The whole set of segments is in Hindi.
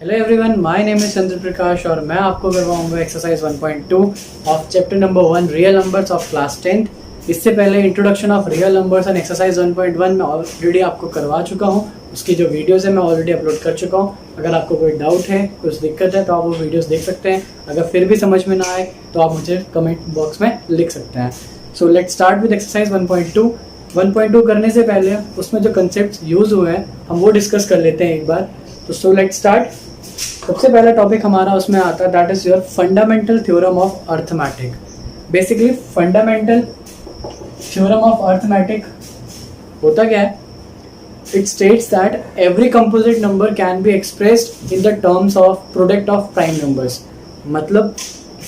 Hello everyone, my name is Chandra Prakash और मैं आपको करवाऊंगा exercise 1.2 of chapter number 1 real numbers of class 10th। इससे पहले introduction of real numbers and exercise 1.1 में ऑलरेडी आपको करवा चुका हूं। उसकी जो वीडियोस है मैं ऑलरेडी अपलोड कर चुका हूं। अगर आपको कोई डाउट है, कुछ दिक्कत है तो आप वो वीडियोस देख सकते हैं। अगर फिर भी समझ में ना आए तो आप मुझे कमेंट बॉक्स में लिख सकते हैं। सो लेट्स स्टार्ट विद एक्सरसाइज 1.2। 1.2 करने से पहले उसमें जो कंसेप्ट यूज हुए हैं हम वो डिस्कस कर लेते हैं एक बार। तो सो लेट्स स्टार्ट। सबसे पहला टॉपिक हमारा उसमें आता है that is your fundamental theorem of arithmetic. Basically fundamental theorem of arithmetic होता क्या है? It states that every composite number can be expressed in the terms of product of prime numbers. मतलब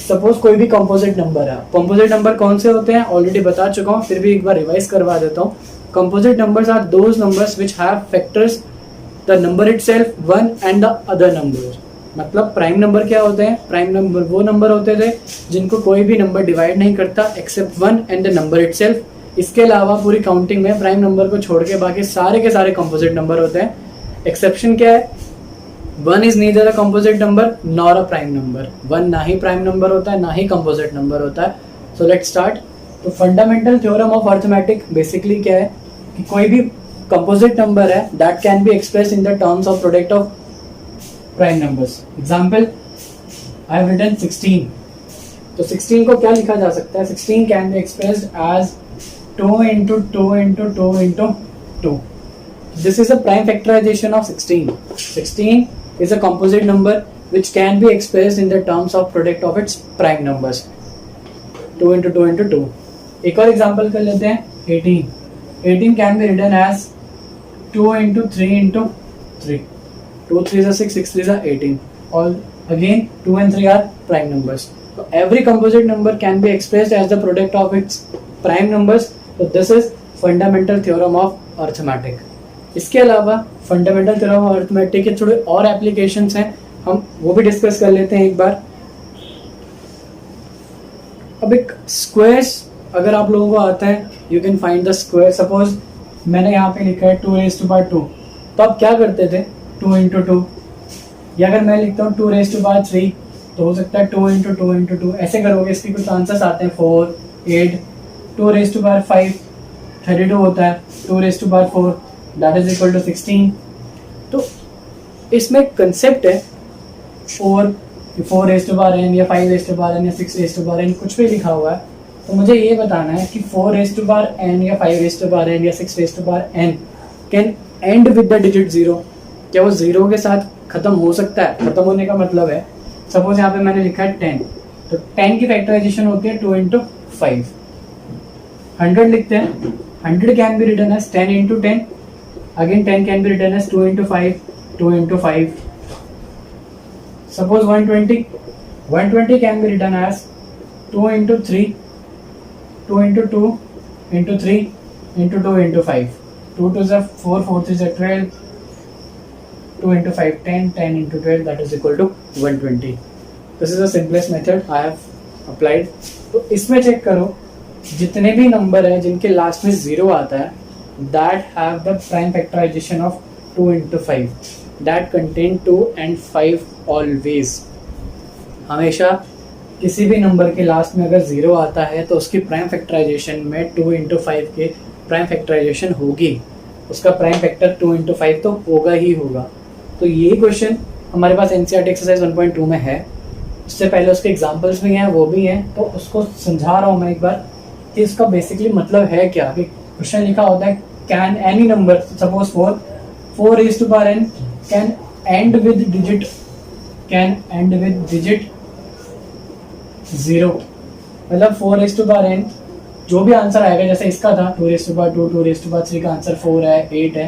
सपोज कोई भी कंपोजिट नंबर है। कंपोजिट नंबर कौन से होते हैं ऑलरेडी बता चुका हूँ, फिर भी एक बार रिवाइज करवा देता हूँ। Composite numbers are those numbers which have factors the number itself one and the other number. मतलब प्राइम नंबर क्या होते हैं? प्राइम नंबर वो नंबर होते थे जिनको कोई भी नंबर डिवाइड नहीं करता except one and the number itself. इसके अलावा पूरी काउंटिंग में प्राइम नंबर को छोड़ के बाकी सारे के सारे कंपोजिट नंबर होते हैं। एक्सेप्शन क्या है? One is neither a composite number nor a prime number. One ना ही प्राइम नंबर होता है ना ही कंपोजिट नंबर होता है। So let's start. तो fundamental theorem of arithmetic basically क्या है कि कोई भी कंपोजिट नंबर है that can be express in the terms of product of prime numbers. Example I have written 16। तो 16 को क्या लिखा जा सकता है? 16 can be expressed as 2 into 2 into 2 into 2. This is a prime factorization of 16. 16 is a composite number which can be expressed in the terms of product of its prime numbers. 2 into 2 into 2. एक और एग्जाम्पल कर लेते हैं 18. 18 can be written as 2 into 3 into 3. 2 3s are 6, 6 3s are 18. All again 2 and 3 are prime numbers. So every composite number can be expressed as the product of its prime numbers. So this is fundamental theorem of arithmetic. इसके अलावा fundamental theorem of arithmetic के थोड़े और applications हैं, हम वो भी डिस्कस कर लेते हैं एक बार। अब एक स्क्वायर्स अगर आप लोगों को आता है, you can find the square. Suppose मैंने यहाँ पे लिखा है 2 raised to power 2, तो आप क्या करते थे? 2 into 2। या अगर मैं लिखता हूँ 2 raised to power 3 तो हो सकता है 2 into 2 into 2। ऐसे करोगे, इसके कुछ आंसर्स आते हैं 4, 8। 2 raised to power 5 32 होता है। 2 raised to power 4 that is equal to 16। तो इसमें कंसेप्ट है 4 raised to power n या 5 raised to power n या 6 raised to power n, कुछ भी लिखा हुआ है तो मुझे ये बताना है कि 4 raised to power n या 5 raised to power n या 6 raised to power n can end with the digit 0। क्या वो 0 के साथ खत्म हो सकता है? खत्म होने का मतलब है सपोज यहाँ पे मैंने लिखा है 10, तो 10 की फैक्टराइजेशन होती है 2 into 5। 100 लिखते हैं, 100 can be written as 10 into 10। Again 10 can be written as 2 into 5, 2 into 5। Suppose 120 can be written as 2 into 3, 2 into 2 into 3 into 2 into 5। 2 2s are 4, 4 3s are 12, 2 into 5 10, 10 into 12 that is equal to 120। This is the simplest method I have applied। तो इसमें चेक करो जितने भी नंबर है जिनके लास्ट में 0 आता है that have the prime factorization of 2 into 5 that contain 2 and 5 always। हमेशा किसी भी नंबर के लास्ट में अगर 0 आता है तो उसकी प्राइम फैक्टराइजेशन में 2 into 5 के प्राइम फैक्टराइजेशन होगी। उसका प्राइम फैक्टर 2 into 5 तो होगा ही होगा। तो ये क्वेश्चन हमारे पास एनसीईआरटी एक्सरसाइज 1.2 में है। उससे पहले उसके एग्जांपल्स भी हैं, वो भी हैं, तो उसको समझा रहा हूँ मैं एक बार कि इसका बेसिकली मतलब है क्या। कि क्वेश्चन लिखा होता है can any number suppose 4 raised to power n can end with digit 0। मतलब 4 raised to power n जो भी आंसर आएगा, जैसे इसका था 2 raised to power 2, 2 raised to power 3 का आंसर 4 है, 8 है,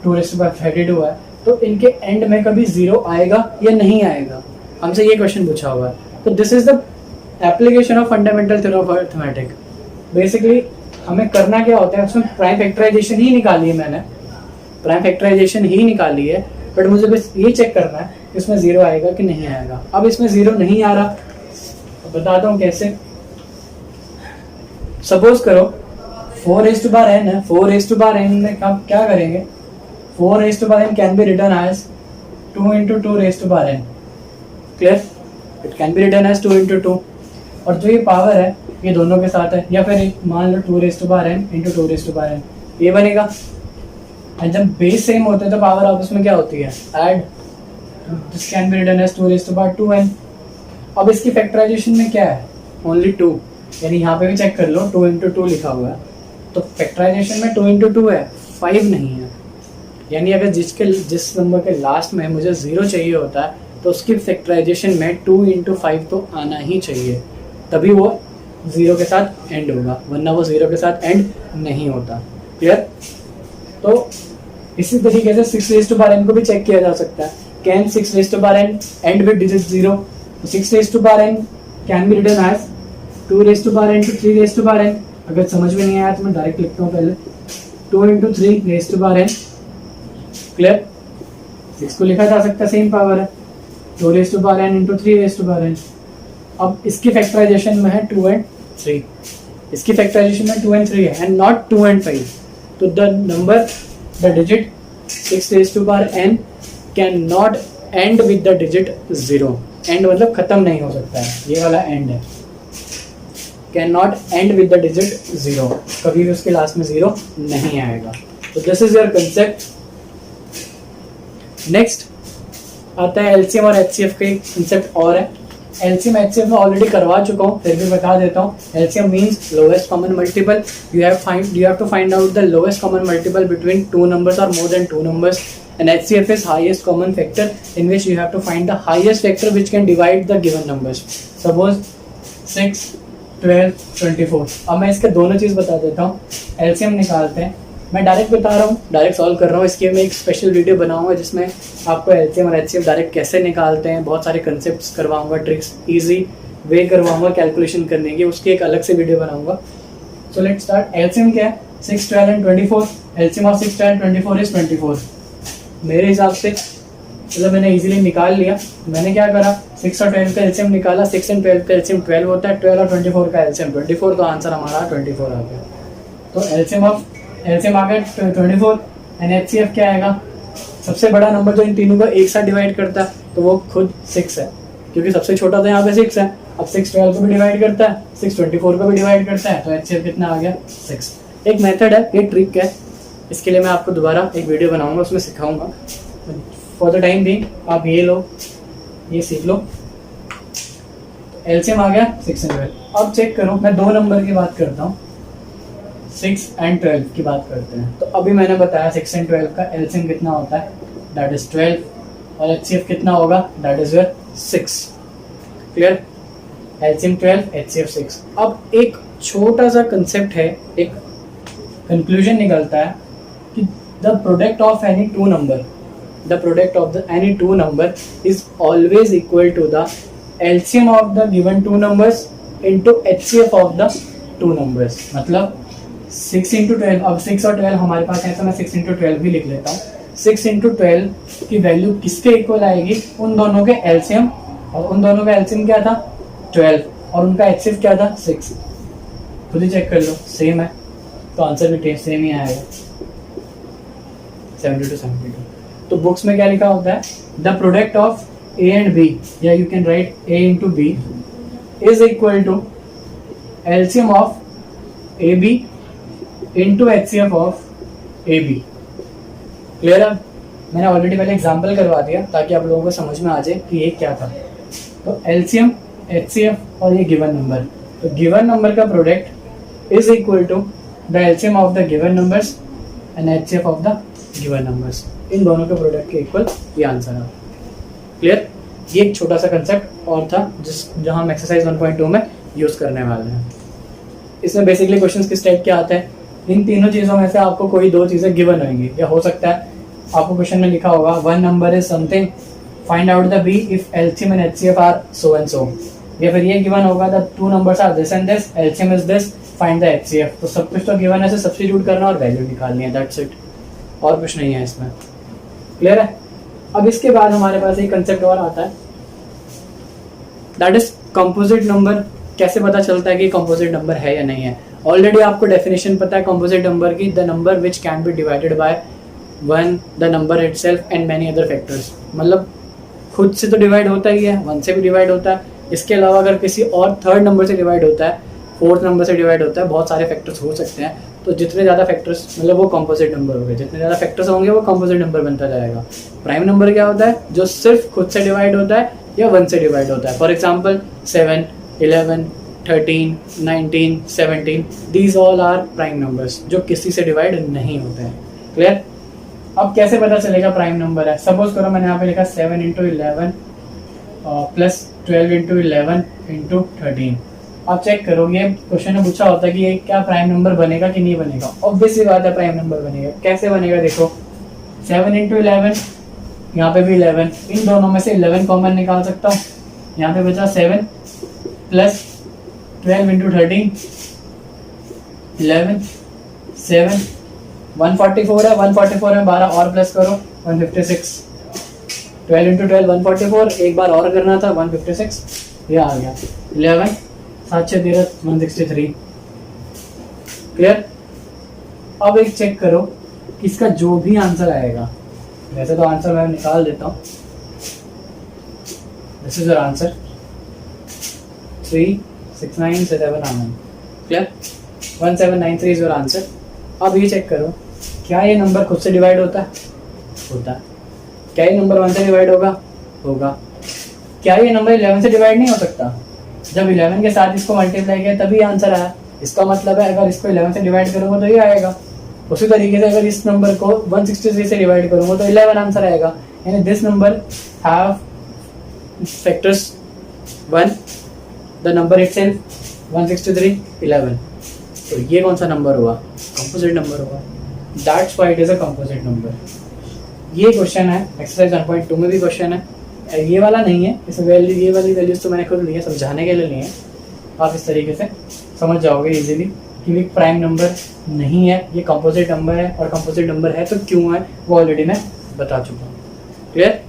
2 raised to power 32 है, तो इनके एंड में कभी 0 आएगा या नहीं आएगा? हमसे ये क्वेश्चन पूछा हुआ है। तो this is the application of fundamental theorem of arithmetic. Basically हमें करना क्या होता है, उसमें प्राइम फैक्टराइजेशन ही निकाली है, मैंने प्राइम फैक्टराइजेशन ही निकाली है, बट मुझे बस ये चेक करना है कि इसमें 0 आएगा कि नहीं आएगा। अब इसमें 0 नहीं आ रहा, बताता हूँ कैसे। सपोज करो 4 raised to power n है, 4 raised to power n में क्या करेंगे? 4 raised to power n can be written as 2 into 2 raised to power n. Clear? It can be written as 2 into 2. और जो ये पावर है ये दोनों के साथ है, या फिर मान लो 2 raised to power n into 2 raised to power n, ये बनेगा. एंड जब बेस सेम होते हैं तो पावर आपस में क्या होती है, add. This can be written as 2 raised to power 2n. अब इसकी फैक्टराइजेशन में क्या है, ओनली 2, यानी यहाँ पे भी चेक कर लो 2 into 2 लिखा हुआ है, तो फैक्टराइजेशन में 2 into 2 है, 5 नहीं है. यानी अगर जिस नंबर के लास्ट में मुझे 0 चाहिए होता है तो उसकी फैक्टराइजेशन में 2 into 5 तो आना ही चाहिए, तभी वो 0 के साथ एंड होगा, वरना वो 0 के साथ एंड नहीं होता. क्लियर? तो इसी तरीके से 6 raised to power n को भी चेक किया जा सकता है. Can 6 raised to power n and with digit 0? 6 raised to power n can be written as 2 raised to power n to 3 raised to power n. अगर समझ में नहीं आया तो मैं डायरेक्ट लिखता हूँ पहले 2 into 3 raised to power n. Clear? 6 को लिखा जा सकता है, सेम पावर है, 2 raised to power n into 3 raised to power n. अब इसकी फैक्टराइजेशन में है 2 and 3, इसकी फैक्टराइजेशन में 2 and 3 है, एंड नॉट 2 and 5. तो the digit 6 raised to power n can not and with the digit 0. And मतलब खत्म नहीं हो सकता है, ये वाला एंड है. Can not and with the digit 0, कभी भी उसके लास्ट में 0 नहीं आएगा. तो this is your concept. Next आता है एलसीएम और एचसीएफ के कंसेप्ट और है. एलसीएम एचसीएफ में ऑलरेडी करवा चुका हूँ, फिर भी बता देता हूँ. LCM means lowest common multiple. You have to find out the lowest common multiple between two numbers और more than two numbers. And HCF is highest common factor in which you have to find the highest factor which can divide the given numbers. Suppose 6, 12, 24. अब मैं इसके दोनों चीज़ बता देता हूँ. LCM निकालते हैं, मैं डायरेक्ट बता रहा हूँ, डायरेक्ट सॉल्व कर रहा हूँ. इसके मैं एक स्पेशल वीडियो बनाऊंगा जिसमें आपको LCM और HCF डायरेक्ट कैसे निकालते हैं, बहुत सारे कंसेप्ट्स करवाऊंगा, ट्रिक्स, ईजी वे करवाऊंगा कैलकुलेशन करने की, उसकी एक अलग से वीडियो बनाऊंगा. सो लेट्स स्टार्ट. LCM क्या है? 6, 12 and 24. LCM of 6, 12 and 24 is 24. मेरे हिसाब से मतलब मैंने इजीली निकाल लिया. मैंने क्या करा, 6 और 12 का एलसीएम निकाला. 6 and 12 का एलसीएम 12 होता है, 12 और 24 का एलसीएम 24, तो आंसर हमारा 24 आ गया. तो एलसीएम आ गया 24. एंड एचसीएफ क्या आएगा? सबसे बड़ा नंबर जो इन तीनों को एक साथ डिवाइड करता है तो वो खुद 6 है, क्योंकि सबसे छोटा तो यहाँ पे 6 है. अब 6 12 को भी डिवाइड करता है, 6 24 को भी डिवाइड करता है, तो एचसीएफ कितना आ गया? 6. एक मेथड है, ये ट्रिक है, इसके लिए मैं आपको दोबारा एक वीडियो बनाऊंगा, उसमें सिखाऊंगा. फॉर द टाइम बीइंग आप ये लो, ये सीख लो. एलसीएम आ गया 6 and 12. अब चेक करो, मैं दो नंबर की बात करता हूँ, 6 and 12 की बात करते हैं. तो अभी मैंने बताया 6 and 12 का एलसीएम कितना होता है, दैट इज 12, और एचसीएफ कितना होगा, that is your 6. Clear? LCM 12, HCF 6. अब एक छोटा सा कंसेप्ट है, एक कंक्लूजन निकलता है कि the product of any two number is always equal to the LCM of the given two numbers into HCF of the two numbers. मतलब 6 into 12, अब 6 और 12 हमारे पास है तो मैं 6 into 12 भी लिख लेता हूँ. 6 into 12 की वैल्यू किसके इक्वल आएगी? उन दोनों के LCM, और उन दोनों का LCM क्या था? 12, और उनका HCF क्या था? 6. खुद ही चेक कर लो, सेम है, तो आंसर भी सेम ही आएगा, 72. तो बुक्स में क्या लिखा होता है? The product of A and B, या you can write A into B, is equal to LCM of A B into HCF of A B. Clear है? मैंने ऑलरेडी पहले एग्जाम्पल करवा दिया ताकि आप लोगों को समझ में आ जाए कि ये क्या था. तो एलसीएम, एचसीएफ और ये गिवन नंबर, तो गिवन नंबर का product is equal to the LCM of the given numbers and HCF of the given numbers. इन दोनों के प्रोडक्ट के इक्वल ये आंसर है. क्लियर? ये एक छोटा सा कंसेप्ट और था जहां हम एक्सरसाइज 1.2 में यूज करने वाले हैं. इसमें बेसिकली क्वेश्चंस किस टाइप के आते हैं? इन तीनों चीज़ों में से आपको कोई दो चीज़ें गिवन होंगी, या हो सकता है आपको क्वेश्चन में लिखा होगा one number is something, find out the B if LCM and HCF are so and so. या फिर ये गिवन होगा the two numbers are this and this, LCM is this, find the HCF. तो सब कुछ तो गिवन है, सब्स्टिट्यूट करना और वैल्यू निकालनी है, दैट्स इट, और कुछ नहीं है इसमें. क्लियर है? अब इसके बाद हमारे पास एक कंसेप्ट और आता है, दैट इज कंपोजिट नंबर. कैसे पता चलता है कि कंपोजिट नंबर है या नहीं है? ऑलरेडी आपको डेफिनेशन पता है कंपोजिट नंबर की, the number which can be divided by 1, the number itself and many other factors. मतलब खुद से तो डिवाइड होता ही है, 1 से भी डिवाइड होता है, इसके अलावा अगर किसी और थर्ड नंबर से डिवाइड होता है, फोर्थ नंबर से डिवाइड होता है, बहुत सारे फैक्टर्स हो सकते हैं। तो जितने ज़्यादा फैक्टर्स मतलब वो कॉम्पोजिट नंबर हो गए, जितने ज़्यादा फैक्टर्स होंगे वो कॉम्पोजिट नंबर बनता जाएगा। प्राइम नंबर क्या होता है? जो सिर्फ खुद से डिवाइड होता है या 1 से डिवाइड होता है। For example 7, 11, 13, 19, 17, these all are prime numbers जो किसी से डिवाइड नहीं होते हैं। क्लियर? अब कैसे पता चलेगा प्राइम नंबर है? सपोज करो मैंने यहाँ पे लिखा 7 इंटू 11 प्लस 12 इंटू 11 इंटू 13। आप चेक करो, ये क्वेश्चन में पूछा होता है कि ये क्या प्राइम नंबर बनेगा कि नहीं बनेगा। ऑब्वियसली बात है प्राइम नंबर बनेगा। कैसे बनेगा? देखो 7 इंटू 11, यहाँ पे भी 11, इन दोनों में से 11 कॉमन निकाल सकता हूँ। यहाँ पे बचा 7 प्लस 12 इंटू 13, 11, 7, 144 है, 144 में 12 और प्लस करो 156, 12 इंटू 12 144, एक बार और करना था 156, ये आ गया 11, 7 6 13 163। क्लियर? अब एक चेक करो कि इसका जो भी आंसर आएगा, वैसे तो आंसर मैं निकाल देता हूँ, this is your answer 36979। Clear? 1793 is your answer. अब ये चेक करो, क्या ये नंबर खुद से डिवाइड होता है? होता है। क्या ये नंबर 1 से डिवाइड होगा? होगा। क्या ये नंबर 11 से डिवाइड नहीं हो सकता? जब 11 के साथ इसको मल्टीप्लाई किया तभी आंसर आया। इसका मतलब है अगर इसको 11 से डिवाइड करूंगा तो ये आएगा। उसी तरीके से अगर इस नंबर को 163 से डिवाइड करूंगा तो 11 आंसर आएगा। यानी this number have factors 1, the number itself 163, 11। तो ये कौन सा नंबर हुआ? कंपोजिट नंबर हुआ। That's why it is a composite number. ये क्वेश्चन है एक्सरसाइज 1.2 में भी क्वेश्चन है। ये वाला नहीं है, इस वैल्यू ये वाली वैल्यूज तो मैंने खुद ली है, समझाने के लिए लिए हैं। आप इस तरीके से समझ जाओगे इजीली कि ये प्राइम नंबर नहीं है, ये कंपोजिट नंबर है। और कंपोजिट नंबर है तो क्यों है वो ऑलरेडी मैं बता चुका हूँ। क्लियर?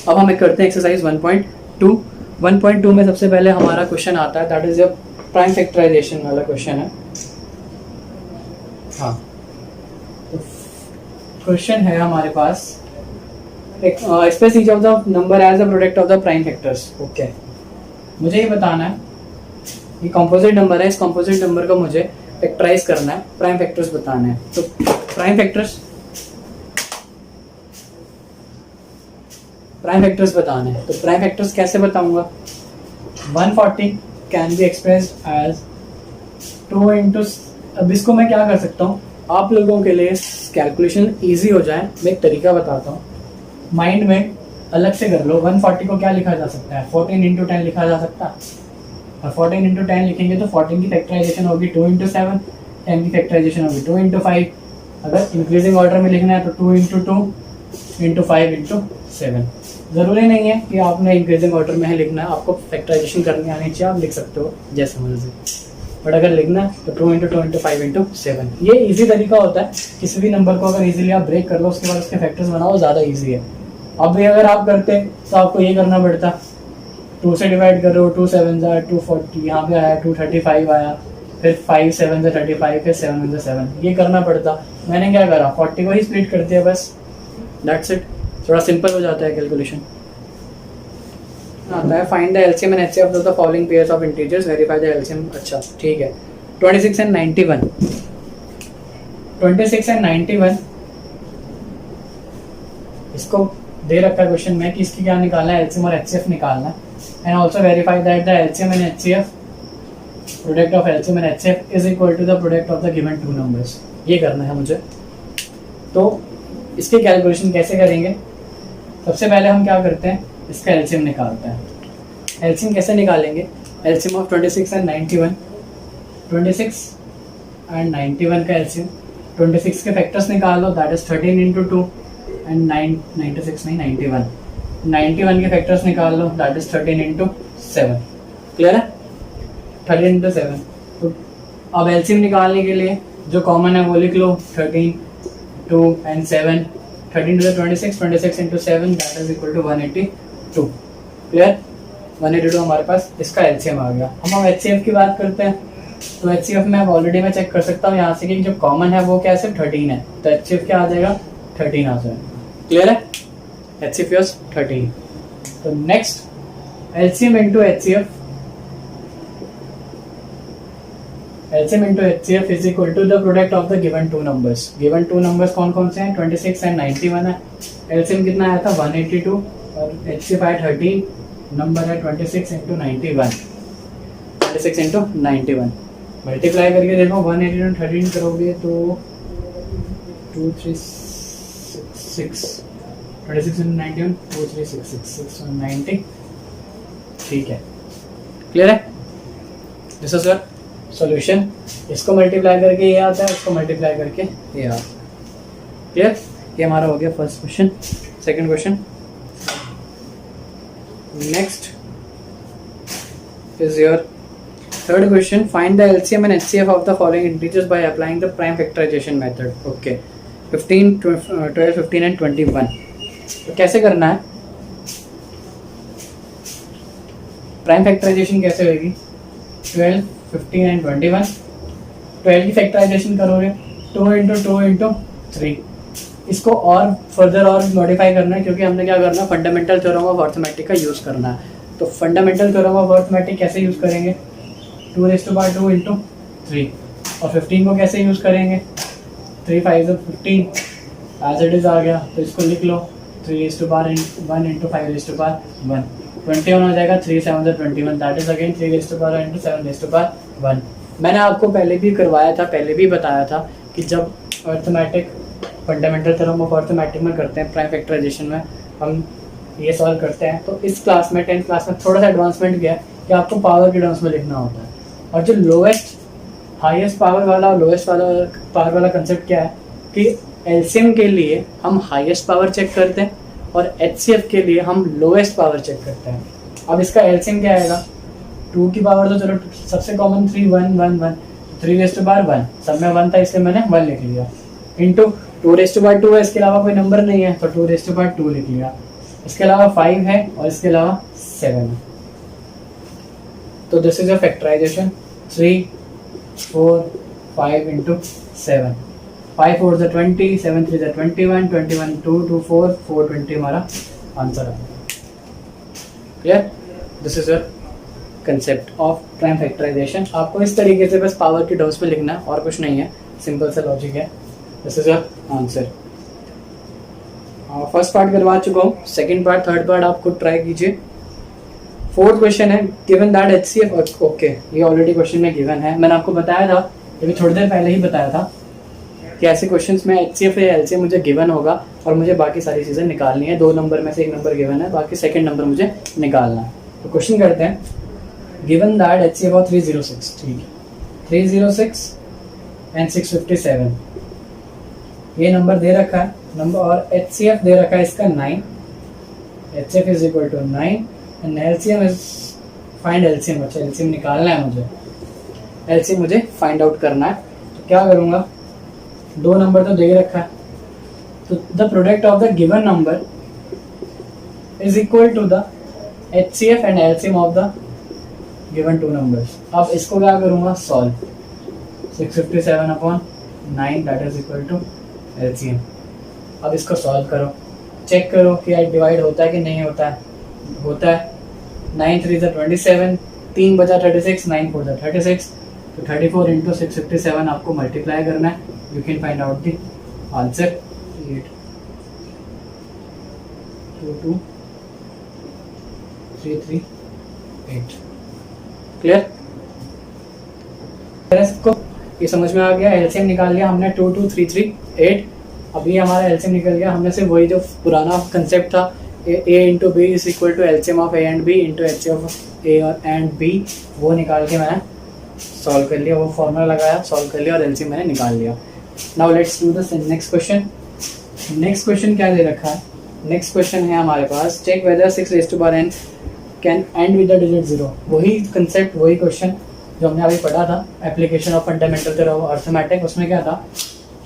अब हम एक करते हैं एक्सरसाइज 1.2। 1.2 में सबसे पहले हमारा क्वेश्चन आता है, that is a prime factorization वाला क्वेश्चन है। हाँ, तो क्वेश्चन है हमारे पास express each of the number as a product of the prime factors. Okay, मुझे ये बताना है ये कंपोजिट नंबर है, इस कंपोजिट नंबर को मुझे फैक्टराइज करना है, प्राइम फैक्टर्स बताना है। तो प्राइम फैक्टर्स बताने हैं। तो प्राइम फैक्टर्स कैसे बताऊंगा? 140 can be expressed as 2 into. अब इसको मैं क्या कर सकता हूँ, आप लोगों के लिए कैलकुलेशन इजी हो जाए मैं एक तरीका बताता हूँ, माइंड में अलग से कर लो। 140 को क्या लिखा जा सकता है? 14 इंटू 10 लिखा जा सकता है। और 14 इंटू 10 लिखेंगे तो 14 की फैक्टराइजेशन होगी 2 इंटू 7, 10 की फैक्टराइजेशन होगी 2 इंटू 5। अगर इंक्रीजिंग ऑर्डर में लिखना है तो 2 इंटू 2 इंटू 5 इंटू 7। ज़रूरी नहीं है कि आपने इंक्रीजिंग ऑर्डर में ही लिखना है, आपको फैक्टराइजेशन करनी आनी चाहिए, आप लिख सकते हो जैसे मर्जी। बट अगर लिखना है तो 2 इंटू 2 इंटू 5 इंटू 7। ये ईजी तरीका होता है, किसी भी नंबर को अगर इजीली आप ब्रेक कर लो उसके बाद उसके फैक्टर्स बनाओ, ज़्यादा ईजी है। अब भी अगर आप करते तो आपको ये करना पड़ता, 2 से डिवाइड करो, 2 7 ज़ा 240, यहाँ पे आया 235 आया, फिर 5 7 ज़ा 35, फिर 7 ज़ा 7, ये करना पड़ता। मैंने क्या करा, 40 को ही स्प्लिट कर दिया बस, दैट्स इट। थोड़ा सिंपल हो जाता है कैलकुलेशन। आता है find the LCM and HCF of the following pairs of integers, verify the LCM. अच्छा ठीक है, 26 एंड 91। 26 एंड 91 इसको दे रखा है क्वेश्चन में कि इसकी क्या निकालना है, एलसीएम और एचसीएफ निकालना है। And also verify that the LCM and HCF, product of LCM and HCF is equal to the product of the given two numbers. ये करना है मुझे। तो इसके कैलकुलेशन कैसे करेंगे? सबसे पहले हम क्या करते हैं, इसका एलसीएम निकालते हैं। एलसीएम कैसे निकालेंगे? एलसीएम ऑफ 26 एंड 91, 26 एंड 91 का एलसीएम, 26 के फैक्टर्स निकालो, दैट इज 13 इंटू 2 एंड 96 नहीं 91, 91 के फैक्टर्स निकाल लो, दैट इज 13 इंटू 7। क्लियर है? 13 इंटू 7। तो अब एलसीएम निकालने के लिए जो कॉमन है वो लिख लो, 13, 2 and 7, 13 to the 26, 26 into 7 that is equal to 182। Clear? 182 हमारे पास इसका एलसीएम आ गया। हम एचसीएफ की बात करते हैं, तो एचसीएफ में ऑलरेडी मैं चेक कर सकता हूँ यहाँ से कि जो कॉमन है वो क्या है, सिर्फ 13 है। तो एचसीएफ क्या आ जाएगा, 13 आ जाएगा। क्लियर है? HCF yours 13। तो next LCM into HCF, LCM into HCF is equal to the product of the given two numbers। given two numbers कौन कौन से हैं? 26 and 91 है। LCM कितना आया था? 182 और HCF आया 13, नंबर है 26 into 91, 26 into 91 मल्टीप्लाई करके देखो 182 13 करोगे तो 2366, 26 into 91 2366 690। ठीक है, क्लियर है? This is your solution. इसको मल्टीप्लाई करके ये आता है, इसको मल्टीप्लाई करके ये आता है। क्लियर? ये हमारा हो गया first question. Second question, next is your third question. Find the LCM and HCF of the following integers by applying the prime factorization method। Okay, 15 12 15 and 21। तो कैसे करना है? प्राइम फैक्टराइजेशन कैसे होगी? 12 15 एंड 21। 12 की फैक्टराइजेशन करोगे 2 इंटू 2 इंटू 3। इसको और फर्दर और मॉडिफाई करना है, क्योंकि हमने क्या करना है, फंडामेंटल थ्योरम ऑफ अर्थमेटिक का यूज़ करना है। तो फंडामेंटल थ्योरम ऑफ अर्थमेटिक कैसे यूज़ करेंगे? 2⁻² इंटू 3। और 15 को कैसे यूज़ करेंगे? 3 5 15 एज इट इज़ आ गया, तो इसको लिख लो 3⁻1 इंटू 5⁻1। 21 हो जाएगा, 3 7 21, दैट इज अगेन 3⁻1 इंटू 7⁻1। मैंने आपको पहले भी करवाया था, पहले भी बताया था कि जब arithmetic fundamental theorem of arithmetic में करते हैं, प्राइम फैक्टराइजेशन में हम ये सॉल्व करते हैं, तो इस क्लास में 10th क्लास में थोड़ा सा एडवांसमेंट किया है कि आपको पावर के टर्म्स में लिखना होता है। और जो लोएस्ट हाईएस्ट पावर वाला और लोएस्ट वाला पावर वाला कंसेप्ट क्या है कि एलसीएम के लिए हम हाईएस्ट पावर चेक करते हैं और HCF के लिए हम लोएस्ट पावर चेक करते हैं। अब इसका एलसीएम क्या आएगा? 2 की पावर तो चलो सबसे कॉमन 3 1 1 1, 3⁻1 सब में 1 था इसलिए मैंने 1 लिख लिया, इंटू 2⁻2 है, इसके अलावा कोई नंबर नहीं है तो 2⁻2 लिख लिया। इसके अलावा 5 है और इसके अलावा 7 है। तो this is a factorization 3 4 5 into 7। 5 4 ज़ा 20, 7 3 ज़ा 21, 21 2 2 4 420 हमारा आंसर है। Clear? This is your concept of prime factorization. आपको इस तरीके से बस पावर की टर्म्स पे लिखना है और कुछ नहीं है, सिंपल सा लॉजिक है। This is your answer. First part करवा चुका हूँ, सेकंड पार्ट थर्ड पार्ट आप खुद ट्राई कीजिए। फोर्थ क्वेश्चन है गिवन दैट HCF, ओके ये ऑलरेडी क्वेश्चन में गिवन है, मैंने आपको बताया था, ये भी थोड़ी देर पहले ही बताया था कि ऐसे क्वेश्चंस में HCF या LCM मुझे गिवन होगा और मुझे बाकी सारी चीज़ें निकालनी है। 2 नंबर में से 1 नंबर गिवन है, बाकी सेकंड नंबर मुझे निकालना है। तो क्वेश्चन करते हैं, गिवन दैट HCF ऑफ 306, ठीक है 306 एंड 657 ये नंबर दे रखा है नंबर, और HCF दे रखा है इसका 9, HCF is equal to 9 and LCM is find LCM। अच्छा LCM निकालना है मुझे, LCM मुझे फाइंड आउट करना है। तो क्या करूँगा, 2 नंबर तो दे रखा है, तो the product of the given number is equal to the HCF and LCM of the given 2 numbers. अब इसको क्या करूँगा, solve 657/9 that is equal to LCM। अब इसको सॉल्व करो, चेक करो कि डिवाइड होता है कि नहीं होता है। होता है, 9 3 ज़ा 27, 3 बजा 36, 9 4 ज़ा 36, तो 34 इंटू 657 आपको मल्टीप्लाई करना है। You can find out the answer 8223338। Clear? सबको ये समझ में आ गया? एलसीएम निकाल लिया हमने 22338। अभी हमारा एलसीएम निकल गया, हमने से वही जो पुराना कंसेप्ट था A into B is equal to LCM of A and B into HCF of A and B, वो निकाल के मैंने सॉल्व कर लिया, वो फॉर्मूला लगाया, सॉल्व कर लिया और LCM मैंने निकाल लिया। Now let's do the next question. Next question क्या दे रखा है? नेक्स्ट क्वेश्चन है हमारे पास, check whether 6n can end with the digit 0। वही कंसेप्ट, वही क्वेश्चन जो हमने अभी पढ़ा था, application of fundamental theorem of arithmetic. उसमें क्या था,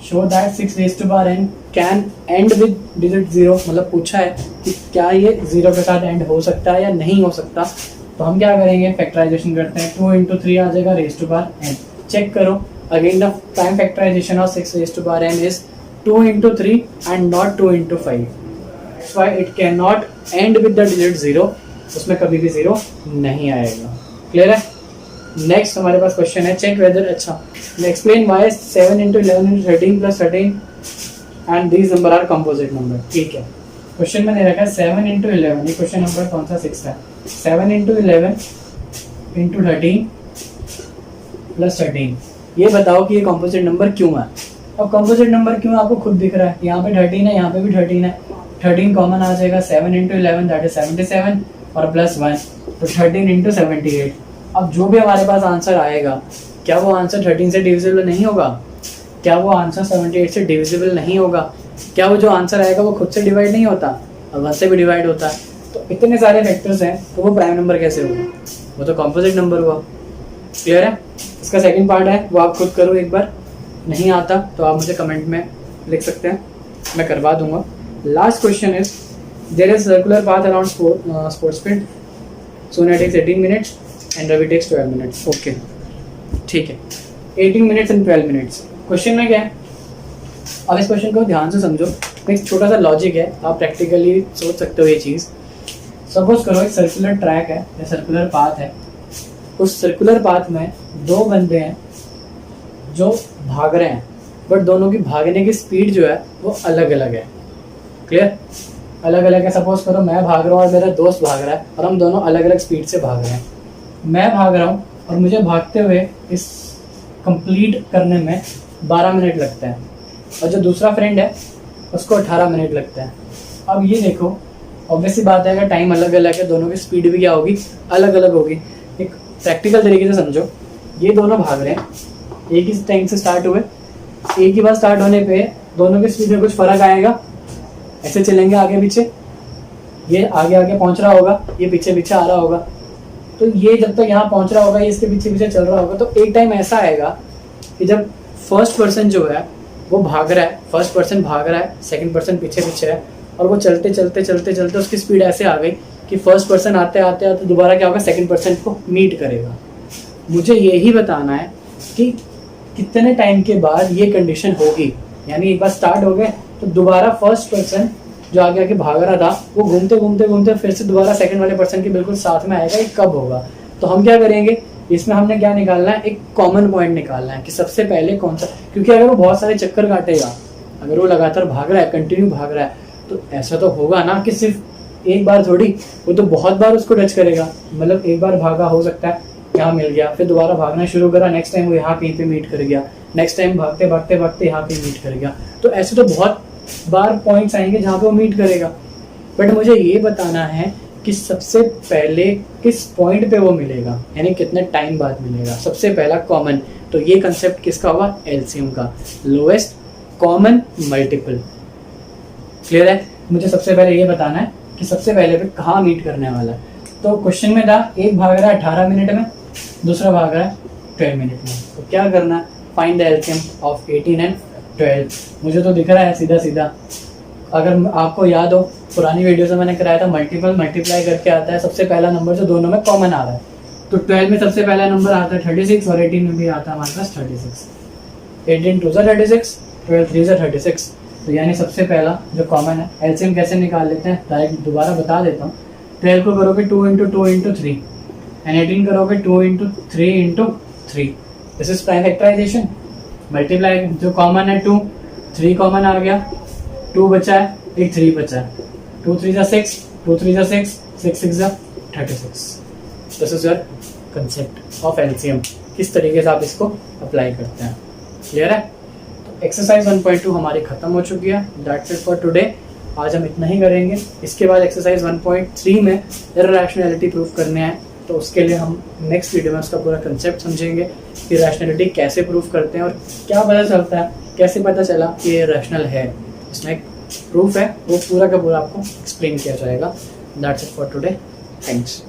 show that 6n can end with digit 0, मतलब पूछा है कि क्या ये 0 के साथ एंड हो सकता है या नहीं हो सकता। तो हम क्या करेंगे, फैक्टराइजेशन करते हैं, 2 इंटू 3 आ जाएगा raise to power n। Check करो, again the prime factorization of 6n is 2 into 3 and not 2 into 5. That's why it cannot end with the digit 0. उसमें कभी भी 0 नहीं आएगा. क्लियर है? नेक्स्ट हमारे पास क्वेश्चन है, चेक वेदर. अच्छा, explain why 7 into 11 into 13 plus 13 and these number are composite number. ठीक है, क्वेश्चन में दे रखा है 7 into 11. ये क्वेश्चन नंबर कौन सा 6 है. 7 into 11 into 13 plus 13. ये बताओ कि ये कॉम्पोजिट नंबर क्यों है. अब कॉम्पोजिट नंबर क्यों आपको खुद दिख रहा है. यहाँ पे 13 है, यहाँ पे भी 13 है. 13 कॉमन आ जाएगा. 7 into 11 दैट इज 77 और प्लस 1 तो 13 into 78. अब जो भी हमारे पास आंसर आएगा, क्या वो आंसर 13 से डिविजिबल नहीं होगा? क्या वो आंसर 78 से डिविजिबल नहीं होगा? क्या वो जो आंसर आएगा वो खुद से डिवाइड नहीं होता, और 1 से भी डिवाइड होता है? तो इतने सारे फैक्टर्स हैं, तो वो प्राइम नंबर कैसे होगा? वो तो कॉम्पोजिट नंबर हुआ. क्लियर है? इसका सेकंड पार्ट है, वो आप खुद करो एक बार. नहीं आता तो आप मुझे कमेंट में लिख सकते हैं, मैं करवा दूंगा. Last question is there is circular path around sports field. Sona takes 18 minutes and Ravi takes 12 minutes. Okay, ठीक है, 18 minutes एंड 12 minutes. क्वेश्चन में क्या है, अब इस क्वेश्चन को ध्यान से समझो. एक छोटा सा लॉजिक है, आप प्रैक्टिकली सोच सकते हो ये चीज़. सपोज करो एक सर्कुलर ट्रैक है या सर्कुलर पाथ है. उस सर्कुलर पाथ में दो बंदे हैं जो भाग रहे हैं, बट दोनों की भागने की स्पीड जो है वो अलग अलग है. क्लियर? अलग अलग है. सपोज करो मैं भाग रहा हूँ और मेरा दोस्त भाग रहा है, और हम दोनों अलग अलग स्पीड से भाग रहे हैं. मैं भाग रहा हूँ और मुझे भागते हुए इस कंप्लीट करने में 12 मिनट लगते हैं, और जो दूसरा फ्रेंड है उसको 18 मिनट लगता है. अब ये देखो, ऑब्वियसली बात है, अगर टाइम अलग अलग है, दोनों की स्पीड भी क्या होगी, अलग अलग होगी. एक प्रैक्टिकल तरीके से समझो, ये दोनों भाग रहे हैं, एक ही टाइम से स्टार्ट हुए. एक ही बार स्टार्ट होने पे दोनों की स्पीड में कुछ फर्क आएगा. ऐसे चलेंगे आगे पीछे, ये आगे आगे पहुंच रहा होगा, ये पीछे पीछे आ रहा होगा. तो ये जब तक यहाँ पहुंच रहा होगा, ये इसके पीछे पीछे चल रहा होगा. तो एक टाइम ऐसा आएगा कि जब फर्स्ट पर्सन जो है वो भाग रहा है, फर्स्ट पर्सन भाग रहा है, सेकंड पर्सन पीछे पीछे है, और वो चलते चलते चलते चलते उसकी स्पीड ऐसे आ गई कि फर्स्ट पर्सन आते आते आते दोबारा क्या होगा, सेकंड पर्सन को मीट करेगा. मुझे यही बताना है कि कितने टाइम के बाद ये कंडीशन होगी. यानी एक बार स्टार्ट हो गए तो दोबारा फर्स्ट पर्सन जो आगे आगे भाग रहा था वो घूमते घूमते घूमते फिर से दोबारा सेकंड वाले पर्सन के बिल्कुल साथ में आएगा. ये कब होगा? तो हम क्या करेंगे, इसमें हमने क्या निकालना है, एक कॉमन पॉइंट निकालना है कि सबसे पहले कौन सा. क्योंकि अगर वो बहुत सारे चक्कर काटेगा, अगर वो लगातार भाग रहा है, कंटिन्यू भाग रहा है, तो ऐसा तो होगा ना कि सिर्फ एक बार थोड़ी, वो तो बहुत बार उसको टच करेगा. मतलब एक बार भागा, हो सकता है यहाँ मिल गया, फिर दोबारा भागना शुरू करा, नेक्स्ट टाइम वो यहाँ कहीं पे मीट कर गया, नेक्स्ट टाइम भागते भागते भागते यहाँ पे मीट कर गया. तो ऐसे तो बहुत बार पॉइंट्स आएंगे जहाँ पे वो मीट करेगा. बट मुझे ये बताना है कि सबसे पहले किस पॉइंट पे वो मिलेगा, यानी कितने टाइम बाद मिलेगा. सबसे पहला कॉमन, तो ये कंसेप्ट किसका होगा, एलसीएम का, लोएस्ट कॉमन मल्टीपल. क्लियर है? मुझे सबसे पहले ये बताना है कि सबसे पहले पे कहाँ मीट करने वाला है. तो क्वेश्चन में था एक भाग रहा है 18 मिनट में, दूसरा भाग रहा है 12 मिनट में. तो क्या करना है, find the LCM of 18 and 12. मुझे तो दिख रहा है सीधा सीधा. अगर आपको याद हो, पुरानी वीडियो से मैंने कराया था, मल्टीपल मल्टीप्लाई करके आता है सबसे पहला नंबर जो दोनों में कॉमन आ रहा है. तो 12 में सबसे पहला नंबर आता है 36, और 18 में भी आता है हमारे पास 36. 18 2 36, 12 3 36. तो यानी सबसे पहला जो कॉमन है, एलसीएम कैसे निकाल लेते हैं, डायरेक्ट दोबारा बता देता हूँ. 12 को करोगे 2 into 2 into 3 एंड 18 करोगे 2 into 3 into 3. This is prime factorization. Multiply जो कॉमन है 2, 3 कॉमन आ गया, 2 बचा है, एक 3 बचा है. 2 3 6, 2 3 6, 6 6 36. This is your concept of LCM. किस तरीके से आप इसको अप्लाई करते हैं. क्लियर है? तो एक्सरसाइज 1.2 हमारी खत्म हो चुकी है. That's it for today. आज हम इतना ही करेंगे. इसके बाद एक्सरसाइज 1.3 में इररेशनैलिटी प्रूफ करने हैं. तो उसके लिए हम नेक्स्ट वीडियो में उसका पूरा कंसेप्ट समझेंगे कि रैशनैलिटी कैसे प्रूफ करते हैं और क्या पता चलता है, कैसे पता चला कि ये रैशनल है. इसमें एक प्रूफ है, वो पूरा का पूरा आपको एक्सप्लेन किया जाएगा. That's it for today. Thanks.